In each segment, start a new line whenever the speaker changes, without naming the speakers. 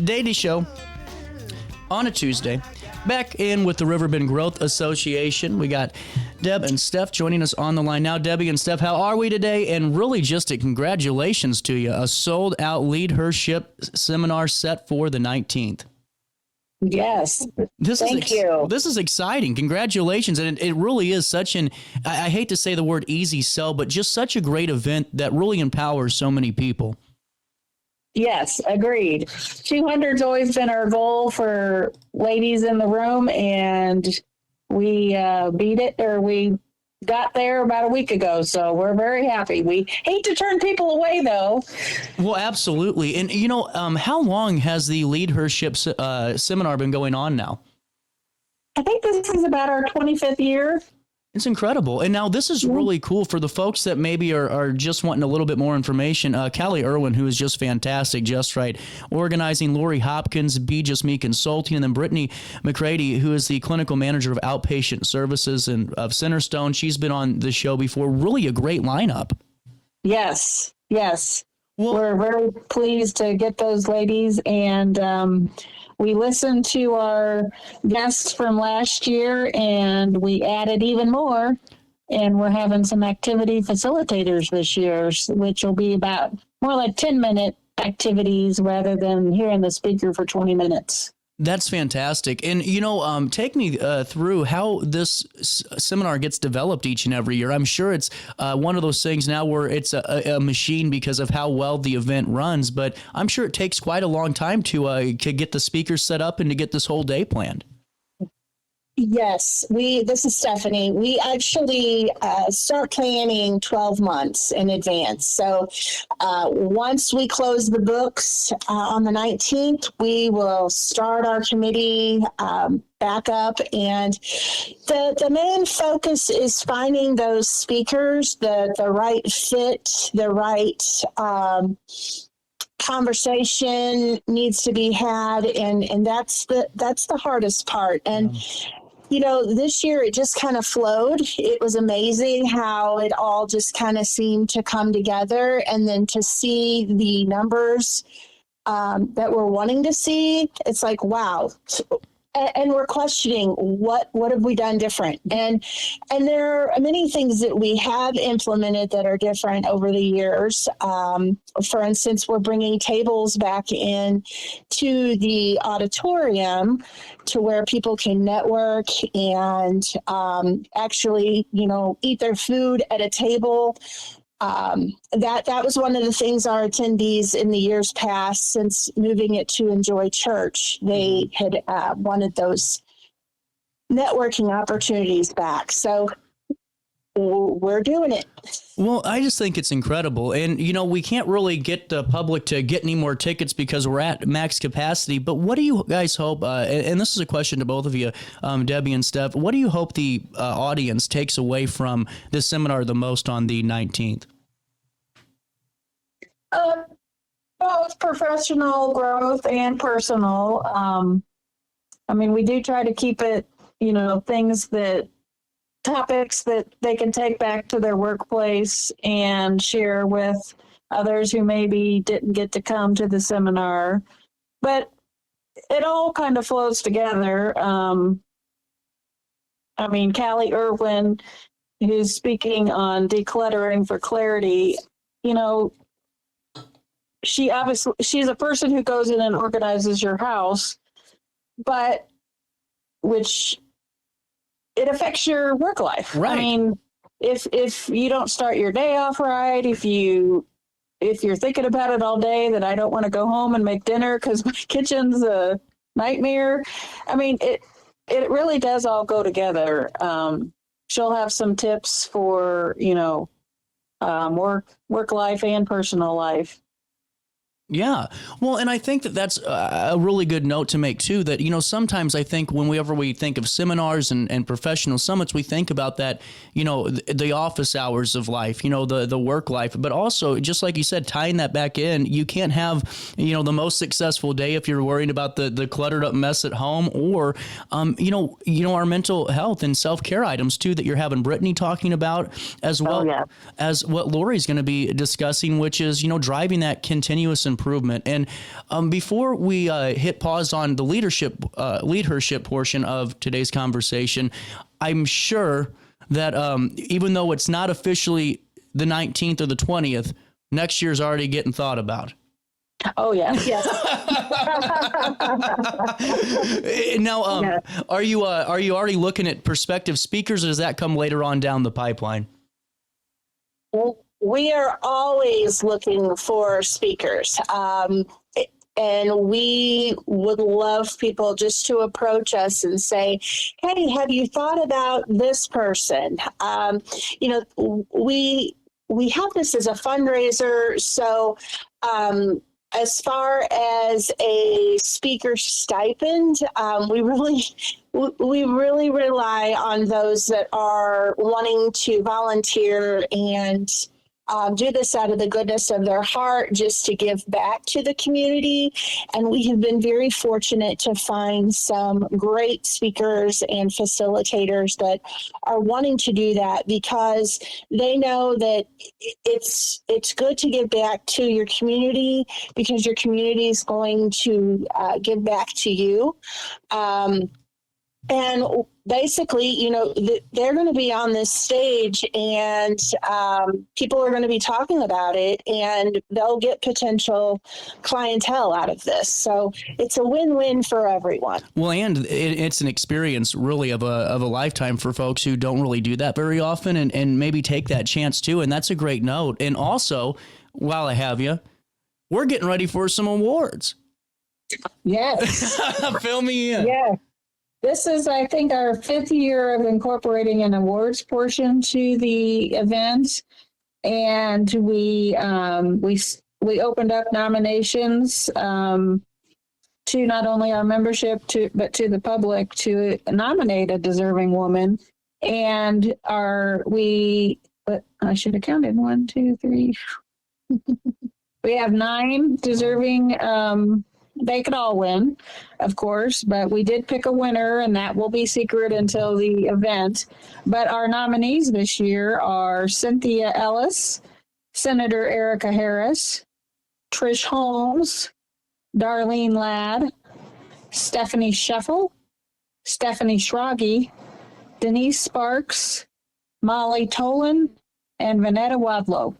daily show on a Tuesday. Back in with the Riverbend Growth Association. We got Deb and Steph joining us on the line now. Debbie and Steph, how are we today? And really just a congratulations to you. A sold-out LeadHERship Seminar set for the 19th.
Yes. Thank you.
This is exciting. Congratulations. And it really is such I hate to say the word easy sell, but just such a great event that really empowers so many people.
Yes, agreed. 200's always been our goal for ladies in the room, and we beat it, or we got there about a week ago, so we're very happy. We hate to turn people away, though.
Well, absolutely. And, how long has the LeadHERship Seminar been going on now?
I think this is about our 25th year.
It's incredible. And now this is really cool for the folks that maybe are just wanting a little bit more information. Callie Irwin, who is just fantastic, Just Right, organizing, Lori Hopkins, Be Just Me Consulting, and then Brittany McCready, who is the clinical manager of outpatient services and of Centerstone. She's been on the show before. Really a great lineup.
Yes.
Well,
we're very pleased to get those ladies, and we listened to our guests from last year, and we added even more, and we're having some activity facilitators this year, which will be about more like 10-minute activities rather than hearing the speaker for 20 minutes.
That's fantastic. And, take me through how this seminar gets developed each and every year. I'm sure it's one of those things now where it's a machine because of how well the event runs, but I'm sure it takes quite a long time to get the speakers set up and to get this whole day planned.
Yes, this is Stephanie. We actually start planning 12 months in advance. So once we close the books on the 19th, we will start our committee back up. And the main focus is finding those speakers, the right fit, the right conversation needs to be had. And that's the hardest part. And this year it just kind of flowed. It was amazing how it all just kind of seemed to come together. And then to see the numbers that we're wanting to see, it's like, wow. And we're questioning what have we done different? And there are many things that we have implemented that are different over the years. For instance, we're bringing tables back in to the auditorium to where people can network and actually, eat their food at a table. That was one of the things our attendees in the years past, since moving it to Enjoy Church, they had wanted those networking opportunities back. So we're doing it.
Well, I just think it's incredible. And, we can't really get the public to get any more tickets because we're at max capacity. But what do you guys hope, and this is a question to both of you, Debbie and Steph, what do you hope the audience takes away from this seminar the most on the 19th?
Both professional growth and personal. We do try to keep it, topics that they can take back to their workplace and share with others who maybe didn't get to come to the seminar. But it all kind of flows together. Callie Irwin, who's speaking on decluttering for clarity, she's a person who goes in and organizes your house, but which it affects your work life.
Right.
If you don't start your day off right, if you're thinking about it all day, that I don't want to go home and make dinner because my kitchen's a nightmare. It really does all go together. She'll have some tips for, work life and personal life.
Yeah. Well, and I think that's a really good note to make, too, that, sometimes I think whenever we think of seminars and professional summits, we think about that, the office hours of life, the work life. But also, just like you said, tying that back in, you can't have, the most successful day if you're worried about the cluttered up mess at home or, our mental health and self-care items, too, that you're having Brittany talking about, as well as what Lori's going to be discussing, which is, driving that continuous improvement. And before we hit pause on the LeadHERship portion of today's conversation, I'm sure that even though it's not officially the 19th or the 20th, next year's already getting thought about.
Oh, yes.
Now,
Yeah.
are you already looking at prospective speakers, or does that come later on down the pipeline?
Well, we are always looking for speakers. And we would love people just to approach us and say, hey, have you thought about this person? We have this as a fundraiser. So as far as a speaker stipend, we really rely on those that are wanting to volunteer and do this out of the goodness of their heart, just to give back to the community. And we have been very fortunate to find some great speakers and facilitators that are wanting to do that, because they know that it's good to give back to your community, because your community is going to give back to you. And basically, they're going to be on this stage, and people are going to be talking about it, and they'll get potential clientele out of this. So it's a win-win for everyone.
Well, and it's an experience really of a lifetime for folks who don't really do that very often, and maybe take that chance too. And that's a great note. And also, while I have you, we're getting ready for some awards.
Yes.
Fill me in.
Yes. This is, I think, our 5th year of incorporating an awards portion to the event, and we opened up nominations to not only our membership but to the public to nominate a deserving woman. And I should have counted 1, 2, 3. We have 9 deserving. They could all win, of course, but we did pick a winner, and that will be secret until the event. But our nominees this year are Cynthia Ellis, Senator Erica Harris, Trish Holmes, Darlene Ladd, Stephanie Scheffel, Stephanie Schrage, Denise Sparks, Molly Tolan, and Vanetta Wadlow.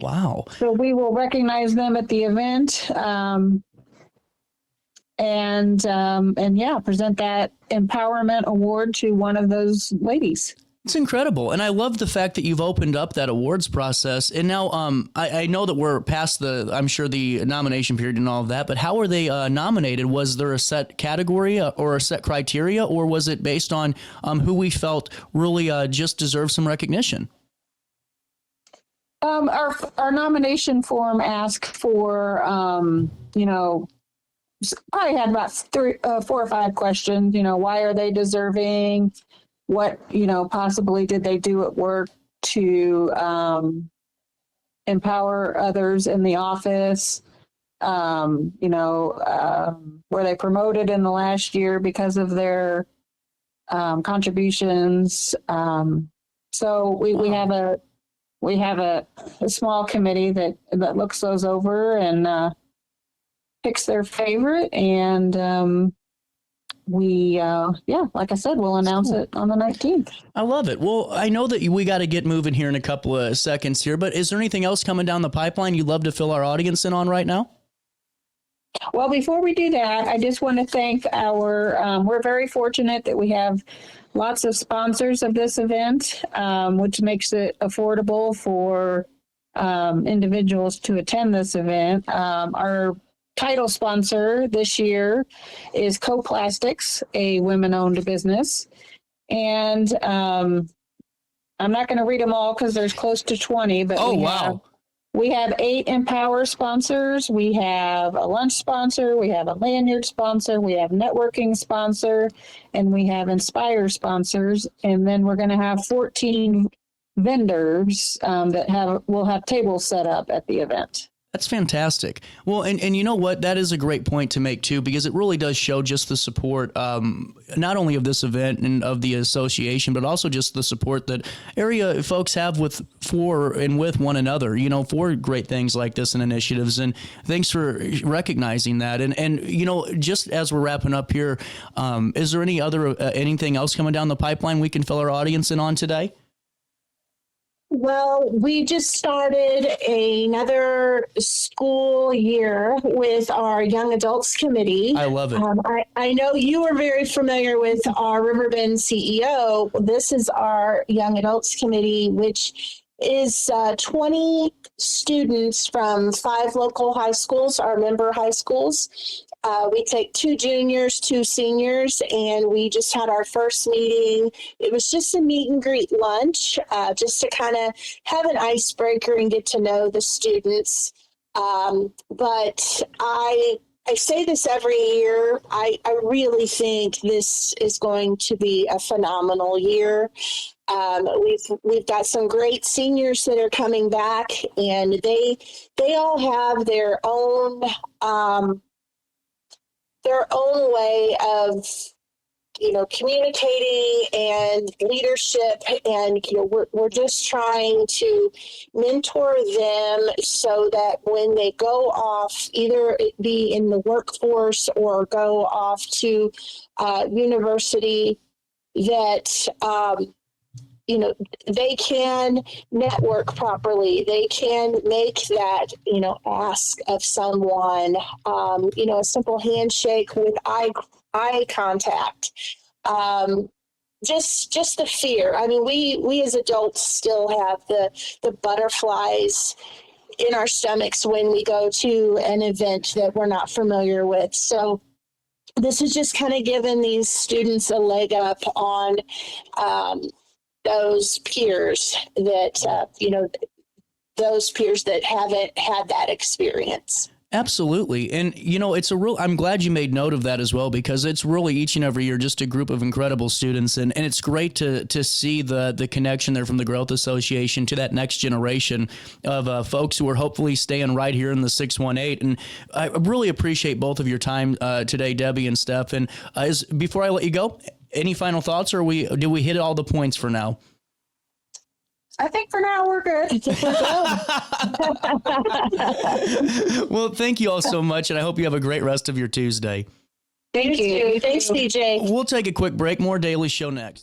Wow.
So we will recognize them at the event. And present that empowerment award to one of those ladies.
It's incredible. And I love the fact that you've opened up that awards process. And now I know that we're past the nomination period and all of that, but how are they nominated? Was there a set category or a set criteria, or was it based on who we felt really just deserved some recognition?
Our nomination form asked for, I had about 4 or 5 questions. Why are they deserving? What, possibly did they do at work to empower others in the office? Were they promoted in the last year because of their contributions? So we have a small committee that looks those over and picks their favorite, and like I said, we'll announce it on the 19th.
I love it. Well, I know that we got to get moving here in a couple of seconds here, but is there anything else coming down the pipeline you'd love to fill our audience in on right now?
Well, before we do that, I just want to thank we're very fortunate that we have lots of sponsors of this event, which makes it affordable for individuals to attend this event. Our title sponsor this year is Co-Plastics, a women-owned business. And I'm not going to read them all because there's close to 20. But we have 8 Empower sponsors. We have a lunch sponsor. We have a lanyard sponsor. We have networking sponsor. And we have Inspire sponsors. And then we're going to have 14 vendors that will have tables set up at the event.
That's fantastic. Well, and you know what? That is a great point to make too, because it really does show just the support, not only of this event and of the association, but also just the support that area folks have for one another, you know, for great things like this and initiatives. And thanks for recognizing that. And you know, just as we're wrapping up here, is there anything else coming down the pipeline we can fill our audience in on today?
Well, we just started another school year with our Young Adults Committee.
I love it.
I know you are very familiar with our Riverbend CEO. This is our Young Adults Committee, which is 20 students from 5 local high schools, our member high schools. We take 2 juniors, 2 seniors, and we just had our first meeting. It was just a meet and greet lunch, just to kind of have an icebreaker and get to know the students. But I say this every year. I really think this is going to be a phenomenal year. We've got some great seniors that are coming back, and they all have their own way of, you know, communicating and leadership. And, you know, we're just trying to mentor them so that when they go off, either it be in the workforce or go off to university, that, you know, they can network properly. They can make that, you know, ask of someone, you know, a simple handshake with eye contact. Just the fear. I mean, we as adults still have the butterflies in our stomachs when we go to an event that we're not familiar with. So this is just kind of giving these students a leg up on, those peers that, you know, those peers that haven't had that experience.
Absolutely. And, you know, I'm glad you made note of that as well, because it's really each and every year just a group of incredible students. And it's great to see the connection there from the Growth Association to that next generation of folks who are hopefully staying right here in the 618. And I really appreciate both of your time today, Debbie and Stef. And before I let you go, any final thoughts, or do we hit all the points for now?
I think for now we're good.
Well, thank you all so much, and I hope you have a great rest of your Tuesday.
Thank you. Thanks, DJ.
We'll take a quick break. More Daily Show next.